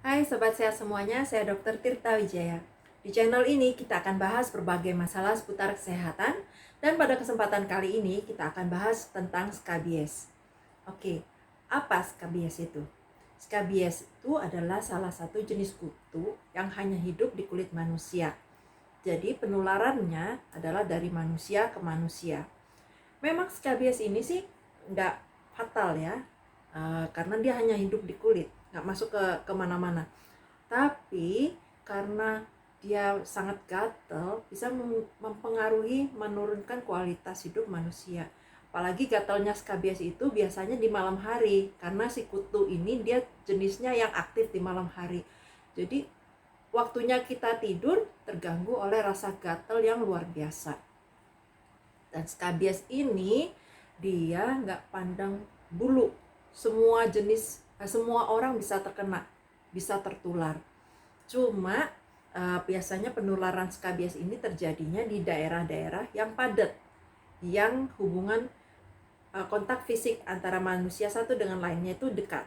Hai Sobat Sehat semuanya, saya Dr. Tirta Wijaya. Di channel ini kita akan bahas berbagai masalah seputar kesehatan, dan pada kesempatan kali ini kita akan bahas tentang skabies. Oke, apa skabies itu? Skabies itu adalah salah satu jenis kutu yang hanya hidup di kulit manusia. Jadi penularannya adalah dari manusia ke manusia. Memang skabies ini sih nggak fatal ya, karena dia hanya hidup di kulit, nggak masuk ke kemana-mana. Tapi karena dia sangat gatal, bisa mempengaruhi, menurunkan kualitas hidup manusia. Apalagi gatalnya skabies itu biasanya di malam hari, karena si kutu ini dia jenisnya yang aktif di malam hari. Jadi waktunya kita tidur terganggu oleh rasa gatal yang luar biasa. Dan skabies ini dia nggak pandang bulu, semua jenis, semua orang bisa terkena, bisa tertular. Cuma biasanya penularan skabies ini terjadinya di daerah-daerah yang padat, yang hubungan kontak fisik antara manusia satu dengan lainnya itu dekat,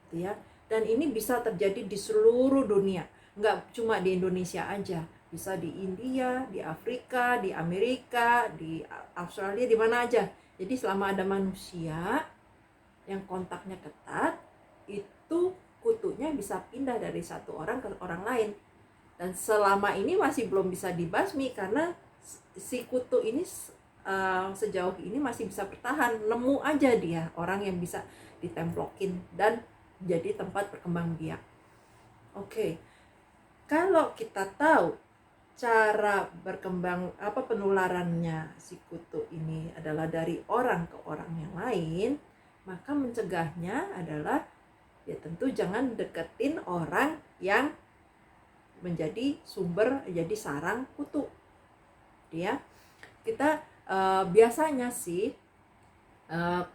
gitu ya. Dan ini bisa terjadi di seluruh dunia, nggak cuma di Indonesia aja, bisa di India, di Afrika, di Amerika, di Australia, di mana aja. Jadi selama ada manusia yang kontaknya ketat, itu kutunya bisa pindah dari satu orang ke orang lain. Dan selama ini masih belum bisa dibasmi karena si kutu ini sejauh ini masih bisa bertahan. Nemu aja dia orang yang bisa ditemplokin dan jadi tempat berkembang biak. Oke, kalau kita tahu cara berkembang penularannya si kutu ini adalah dari orang ke orang yang lain, maka mencegahnya adalah ya tentu jangan deketin orang yang menjadi sumber, jadi sarang kutu. Ya, kita biasanya sih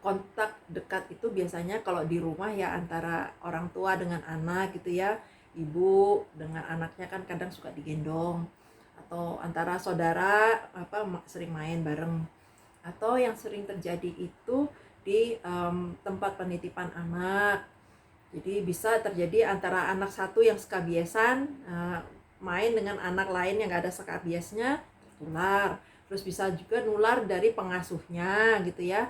kontak dekat itu biasanya kalau di rumah ya antara orang tua dengan anak gitu ya, ibu dengan anaknya kan kadang suka digendong, atau antara saudara sering main bareng, atau yang sering terjadi itu di tempat penitipan anak. Jadi bisa terjadi antara anak satu yang skabiesan main dengan anak lain yang gak ada skabiesnya, tertular. Terus bisa juga nular dari pengasuhnya gitu ya.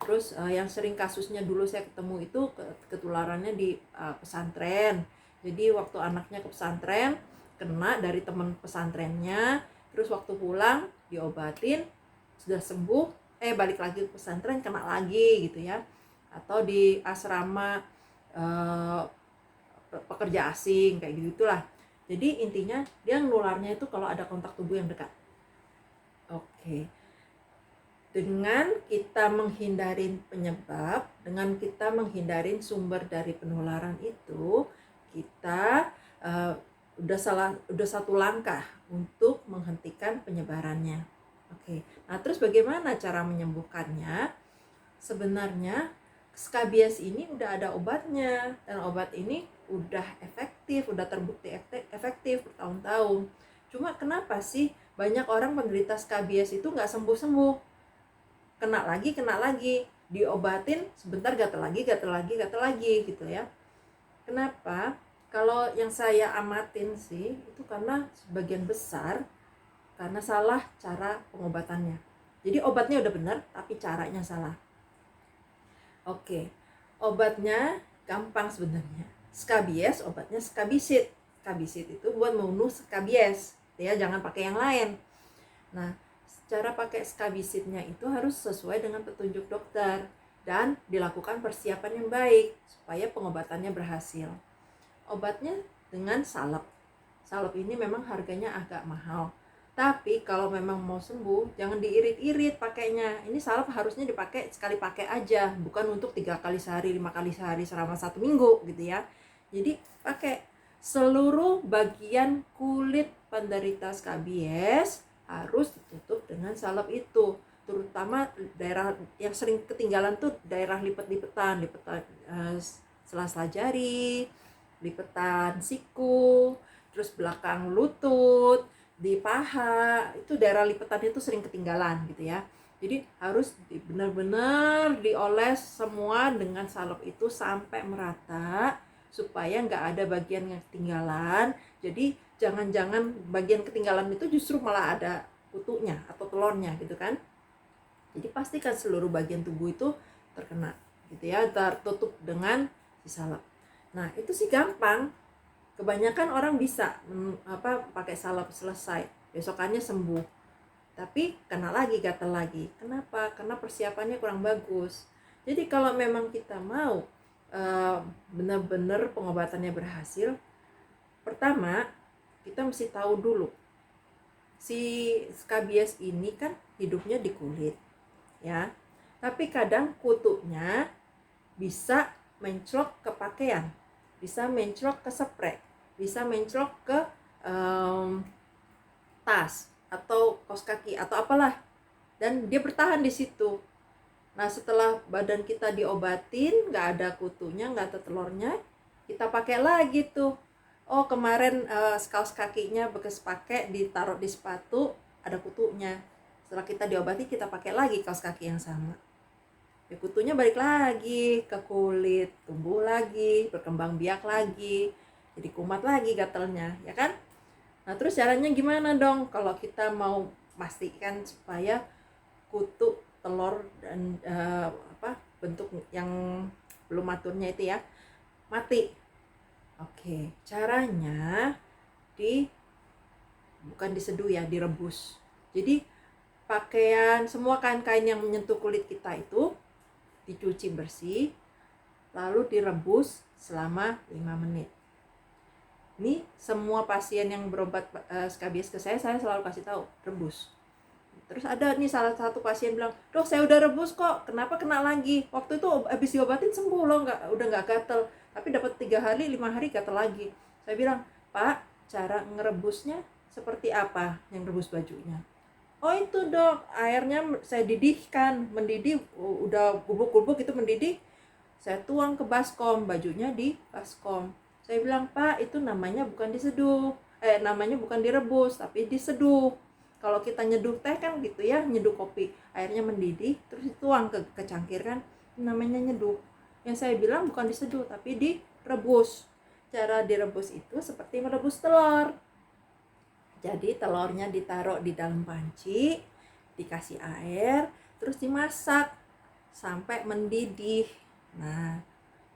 Terus yang sering kasusnya dulu saya ketemu itu ketularannya di pesantren. Jadi waktu anaknya ke pesantren kena dari teman pesantrennya, terus waktu pulang diobatin sudah sembuh, balik lagi ke pesantren kena lagi gitu ya. Atau di asrama pekerja asing kayak gitulah. Jadi intinya dia nularnya itu kalau ada kontak tubuh yang dekat. Oke. Dengan kita menghindarin penyebab, dengan kita menghindarin sumber dari penularan itu, kita udah satu langkah untuk menghentikan penyebarannya. Oke. Nah, terus bagaimana cara menyembuhkannya? Sebenarnya skabies ini udah ada obatnya, dan obat ini udah efektif, udah terbukti efektif bertahun-tahun. Cuma kenapa sih banyak orang menderita skabies itu nggak sembuh-sembuh, kena lagi, diobatin sebentar gatal lagi gitu ya. Kenapa? Kalau yang saya amatin sih itu karena sebagian besar karena salah cara pengobatannya. Jadi obatnya udah benar tapi caranya salah. Oke, obatnya gampang sebenarnya. Skabies obatnya skabisit. Skabisit itu buat membunuh skabies, ya, jangan pakai yang lain. Nah, cara pakai skabisitnya itu harus sesuai dengan petunjuk dokter dan dilakukan persiapan yang baik supaya pengobatannya berhasil. Obatnya dengan salep. Salep ini memang harganya agak mahal. Tapi kalau memang mau sembuh, jangan diirit-irit pakainya. Ini salep harusnya dipakai sekali pakai aja, bukan untuk 3 kali sehari, 5 kali sehari selama 1 minggu gitu ya. Jadi pakai seluruh bagian kulit penderita skabies harus ditutup dengan salep itu. Terutama daerah yang sering ketinggalan tuh daerah lipetan sela-sela jari, lipetan siku, terus belakang lutut, di paha, itu daerah lipetannya itu sering ketinggalan gitu ya. Jadi harus benar-benar dioles semua dengan salep itu sampai merata supaya nggak ada bagian yang ketinggalan. Jadi jangan-jangan bagian ketinggalan itu justru malah ada kutunya atau telurnya gitu kan. Jadi pastikan seluruh bagian tubuh itu terkena gitu ya, tertutup dengan si salep. Nah itu sih gampang, kebanyakan orang bisa pakai salep selesai, besokannya sembuh, tapi kena lagi, gatal lagi. Kenapa? Karena persiapannya kurang bagus. Jadi kalau memang kita mau benar-benar pengobatannya berhasil, pertama kita mesti tahu dulu si skabies ini kan hidupnya di kulit ya, tapi kadang kutunya bisa menclok ke pakaian, bisa menclok ke spray, bisa menclok ke tas atau kaos kaki atau apalah, dan dia bertahan di situ. Nah setelah badan kita diobatin, nggak ada kutunya, nggak ada telurnya, kita pakai lagi tuh. Oh kemarin kaos kakinya bekas pakai, ditaruh di sepatu, ada kutunya. Setelah kita diobati, kita pakai lagi kaos kaki yang sama. Ya, kutunya balik lagi ke kulit, tumbuh lagi, berkembang biak lagi, jadi kumat lagi gatalnya, ya kan? Nah terus caranya gimana dong kalau kita mau pastikan supaya kutu, telur dan bentuk yang belum maturnya itu ya mati? Oke, caranya bukan diseduh ya, direbus. Jadi pakaian, semua kain-kain yang menyentuh kulit kita itu dicuci bersih, lalu direbus selama 5 menit. Ini semua pasien yang berobat skabies ke saya selalu kasih tahu, rebus. Terus ada nih salah satu pasien bilang, dok saya udah rebus kok, kenapa kena lagi? Waktu itu habis diobatin sembuh loh, udah nggak gatel, tapi dapat 3 hari 5 hari gatel lagi. Saya bilang, Pak, cara ngerebusnya seperti apa yang rebus bajunya? Oh itu dok, airnya saya didihkan, mendidih, udah gubuk-gubuk itu mendidih, saya tuang ke baskom, bajunya di baskom. Saya bilang, Pak, itu namanya bukan diseduh, namanya bukan direbus, tapi diseduh. Kalau kita nyeduh teh kan gitu ya, nyeduh kopi, airnya mendidih, terus dituang ke cangkir kan, namanya nyeduh. Yang saya bilang bukan diseduh, tapi direbus. Cara direbus itu seperti merebus telur. Jadi telurnya ditaruh di dalam panci, dikasih air, terus dimasak sampai mendidih. Nah,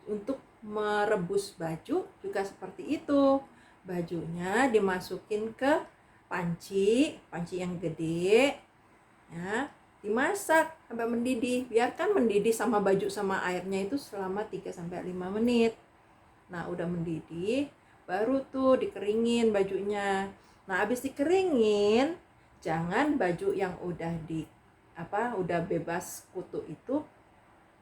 untuk merebus baju juga seperti itu. Bajunya dimasukin ke panci yang gede, ya, dimasak sampai mendidih. Biarkan mendidih sama baju sama airnya itu selama 3-5 menit. Nah, udah mendidih, baru tuh dikeringin bajunya. Nah, habis dikeringin, jangan baju yang udah bebas kutu itu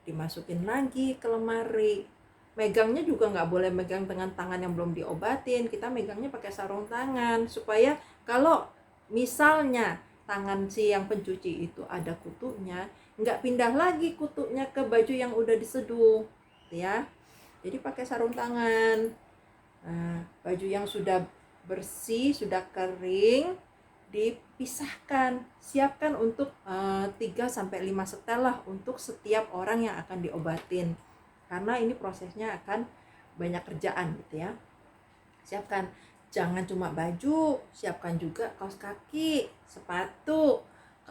dimasukin lagi ke lemari. Megangnya juga nggak boleh megang dengan tangan yang belum diobatin. Kita megangnya pakai sarung tangan supaya kalau misalnya tangan si yang pencuci itu ada kutunya, nggak pindah lagi kutunya ke baju yang udah diseduh, ya. Jadi pakai sarung tangan. Nah, baju yang sudah bersih, sudah kering, dipisahkan, siapkan untuk 3-5 setel lah untuk setiap orang yang akan diobatin, karena ini prosesnya akan banyak kerjaan gitu ya. Siapkan, jangan cuma baju, siapkan juga kaos kaki, sepatu,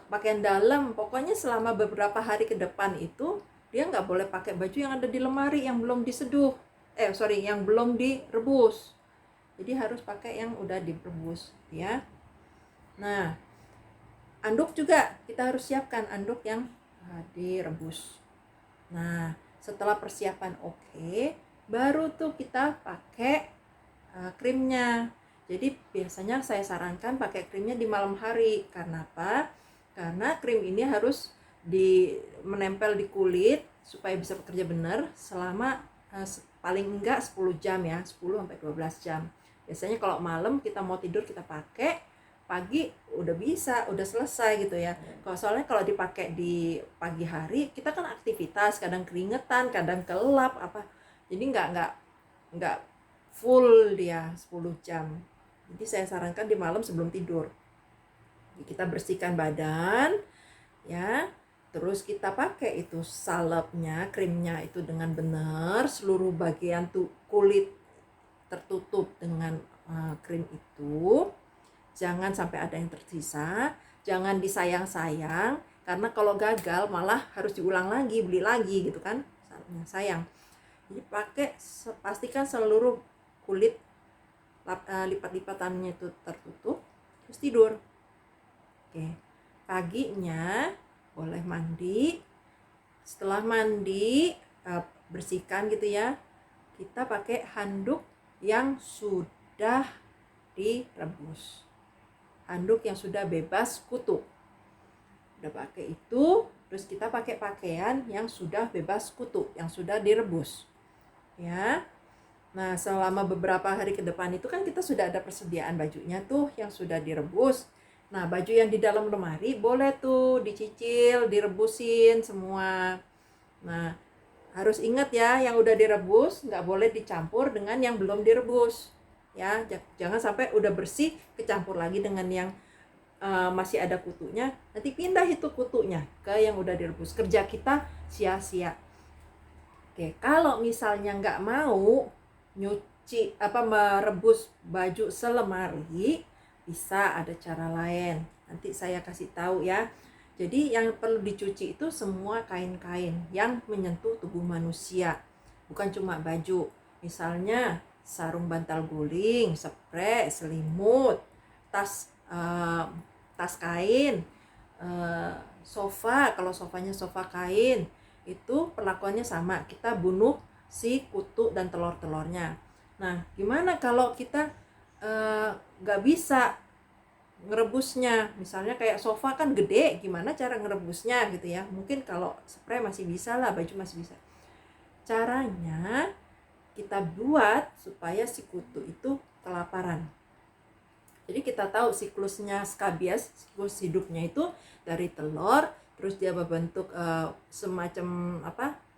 pakaian dalam. Pokoknya selama beberapa hari ke depan itu dia nggak boleh pakai baju yang ada di lemari yang belum diseduh, yang belum direbus. Jadi harus pakai yang udah direbus ya. Nah, anduk juga kita harus siapkan anduk yang direbus. Nah, setelah persiapan oke, baru tuh kita pakai krimnya. Jadi biasanya saya sarankan pakai krimnya di malam hari. Karena apa? Karena krim ini harus menempel di kulit supaya bisa bekerja benar selama paling enggak 10 jam ya, 10-12 jam. Biasanya kalau malam kita mau tidur kita pakai, pagi udah selesai gitu ya. Soalnya kalau dipakai di pagi hari kita kan aktivitas, kadang keringetan, kadang kelap apa. Jadi nggak full dia 10 jam. Jadi saya sarankan di malam sebelum tidur. Jadi kita bersihkan badan ya. Terus kita pakai itu salepnya, krimnya itu dengan benar, seluruh bagian tuh kulit tertutup dengan krim itu. Jangan sampai ada yang tersisa, jangan disayang-sayang, karena kalau gagal malah harus diulang lagi, beli lagi gitu kan, sayang. Jadi pastikan seluruh kulit lipat-lipatannya itu tertutup, terus tidur. Oke, paginya boleh mandi. Setelah mandi, bersihkan gitu ya. Kita pakai handuk yang sudah direbus. Handuk yang sudah bebas kutu. Udah pakai itu, terus kita pakai pakaian yang sudah bebas kutu, yang sudah direbus. Ya. Nah, selama beberapa hari ke depan itu kan kita sudah ada persediaan bajunya tuh yang sudah direbus. Nah, baju yang di dalam lemari boleh tuh dicicil, direbusin semua. Nah, harus ingat ya, yang udah direbus nggak boleh dicampur dengan yang belum direbus. Ya, jangan sampai udah bersih kecampur lagi dengan yang masih ada kutunya. Nanti pindah itu kutunya ke yang udah direbus. Kerja kita sia-sia. Oke, kalau misalnya nggak mau merebus baju selemari, bisa ada cara lain. Nanti saya kasih tahu ya. Jadi yang perlu dicuci itu semua kain-kain yang menyentuh tubuh manusia, bukan cuma baju. Misalnya sarung bantal guling, spray, selimut, tas kain, sofa. Kalau sofanya sofa kain, itu perlakuannya sama. Kita bunuh si kutu dan telur-telurnya. Nah, gimana kalau kita nggak bisa ngerebusnya? Misalnya kayak sofa kan gede, gimana cara ngerebusnya gitu ya? Mungkin kalau spray masih bisa lah, baju masih bisa. Caranya kita buat supaya si kutu itu kelaparan. Jadi kita tahu siklusnya skabies, siklus hidupnya itu dari telur, terus dia berbentuk semacam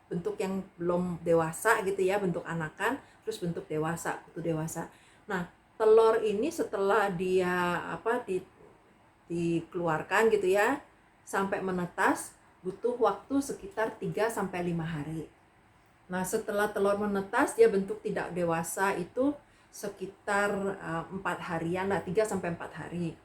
bentuk yang belum dewasa gitu ya, bentuk anakan, terus bentuk dewasa, kutu dewasa. Nah, telur ini setelah dia dikeluarkan gitu ya, sampai menetas butuh waktu sekitar 3-5 hari. Nah, setelah telur menetas dia bentuk tidak dewasa itu sekitar 4 harian lah, 3-4 hari.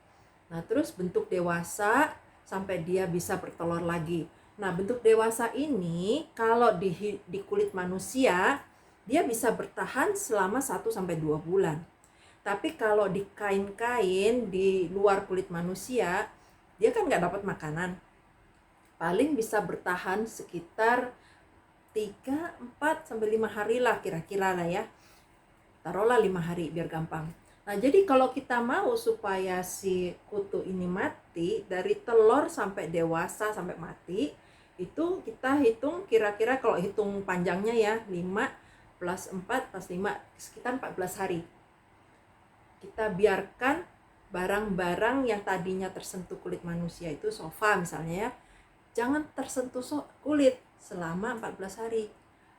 Nah, terus bentuk dewasa sampai dia bisa bertelur lagi. Nah, bentuk dewasa ini kalau di kulit manusia dia bisa bertahan selama 1-2 bulan. Tapi kalau di kain-kain di luar kulit manusia, dia kan nggak dapat makanan. Paling bisa bertahan sekitar 3-4-5 hari lah kira-kira lah ya. Taruhlah 5 hari biar gampang. Nah, jadi kalau kita mau supaya si kutu ini mati, dari telur sampai dewasa sampai mati, itu kita hitung kira-kira, kalau hitung panjangnya ya, 5 plus 4 plus 5, sekitar 14 hari. Kita biarkan barang-barang yang tadinya tersentuh kulit manusia, itu sofa misalnya ya, jangan tersentuh kulit selama 14 hari.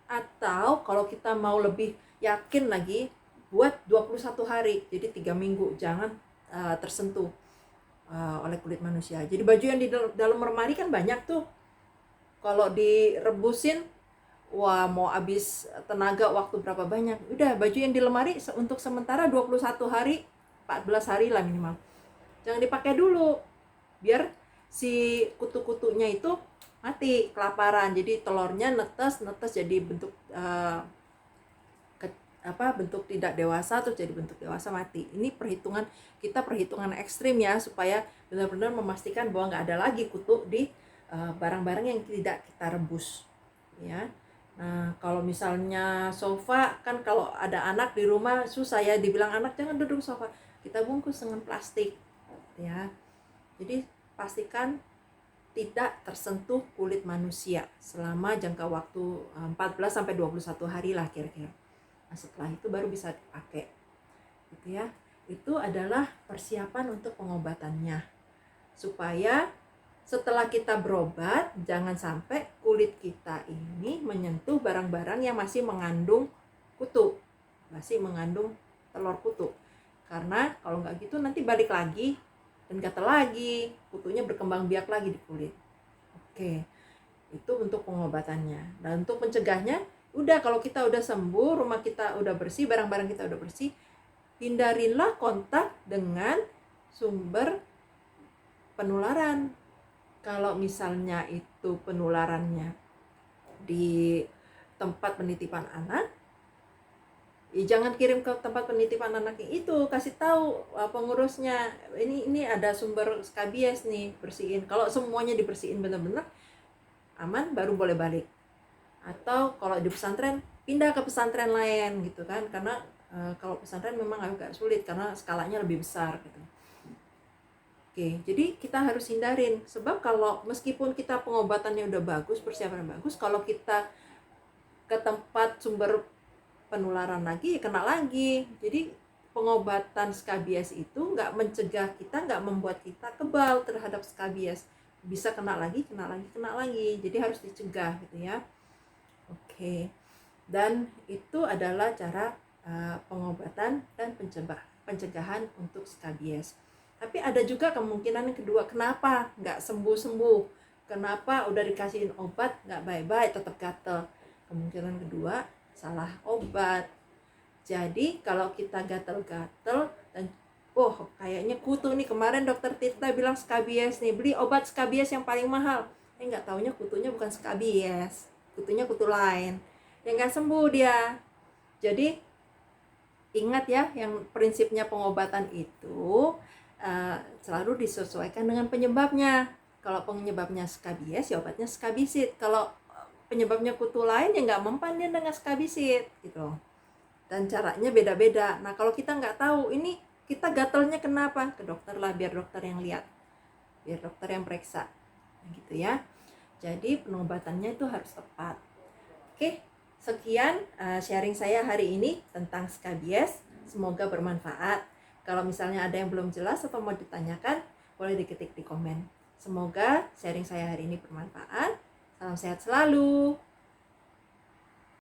Atau kalau kita mau lebih yakin lagi, buat 21 hari, jadi 3 minggu, jangan tersentuh oleh kulit manusia. Jadi baju yang di dalam lemari kan banyak tuh, kalau direbusin, wah mau habis tenaga, waktu berapa banyak. Udah, baju yang di lemari untuk sementara 21 hari, 14 hari lah minimal, jangan dipakai dulu, biar si kutu-kutunya itu mati kelaparan. Jadi telurnya netes jadi bentuk bentuk tidak dewasa, terus jadi bentuk dewasa, mati. Ini perhitungan ekstrim ya, supaya benar-benar memastikan bahwa nggak ada lagi kutu di barang-barang yang tidak kita rebus ya. Nah, kalau misalnya sofa kan, kalau ada anak di rumah susah ya, dibilang anak jangan duduk sofa, kita bungkus dengan plastik ya. Jadi pastikan tidak tersentuh kulit manusia selama jangka waktu 14-21 hari lah kira-kira. Nah, setelah itu baru bisa dipakai gitu ya. Itu adalah persiapan untuk pengobatannya, supaya setelah kita berobat jangan sampai kulit kita ini menyentuh barang-barang yang masih mengandung kutu, masih mengandung telur kutu. Karena kalau nggak gitu nanti balik lagi dan gatal lagi, kutunya berkembang biak lagi di kulit. Oke, Itu untuk pengobatannya. Dan untuk mencegahnya, udah kalau kita udah sembuh, rumah kita udah bersih, barang-barang kita udah bersih, hindarilah kontak dengan sumber penularan. Kalau misalnya itu penularannya di tempat penitipan anak, ya jangan kirim ke tempat penitipan anak itu, kasih tahu pengurusnya, ini ada sumber skabies nih, bersihin. Kalau semuanya dibersihin benar-benar aman, baru boleh balik. Atau kalau di pesantren, pindah ke pesantren lain gitu kan, karena kalau pesantren memang agak sulit karena skalanya lebih besar gitu. Oke, jadi kita harus hindarin, sebab kalau meskipun kita pengobatannya udah bagus, persiapannya bagus, kalau kita ke tempat sumber penularan lagi, ya kena lagi. Jadi pengobatan skabies itu nggak mencegah kita, nggak membuat kita kebal terhadap skabies. Bisa kena lagi, kena lagi, kena lagi. Jadi harus dicegah gitu ya. Oke, dan itu adalah cara pengobatan dan pencegahan untuk skabies. Tapi ada juga kemungkinan yang kedua, kenapa nggak sembuh-sembuh? Kenapa udah dikasihin obat nggak baik-baik, tetap gatel? Kemungkinan kedua, salah obat. Jadi kalau kita gatel-gatel dan kayaknya kutu nih, kemarin dokter Tirta bilang skabies nih, beli obat skabies yang paling mahal. Nggak taunya kutunya bukan skabies, kutunya kutu lain. Yang nggak sembuh dia. Jadi ingat ya, yang prinsipnya pengobatan itu selalu disesuaikan dengan penyebabnya. Kalau penyebabnya skabies, ya obatnya skabisit. Kalau penyebabnya kutu lain, ya nggak mempan dia dengan skabisit gitu. Dan caranya beda-beda. Nah kalau kita nggak tahu ini kita gatelnya kenapa, ke dokter lah, biar dokter yang lihat, biar dokter yang periksa gitu ya. Jadi pengobatannya itu harus tepat. Oke, sekian sharing saya hari ini tentang skabies. Semoga bermanfaat. Kalau misalnya ada yang belum jelas atau mau ditanyakan, boleh diketik di komen. Semoga sharing saya hari ini bermanfaat. Salam sehat selalu.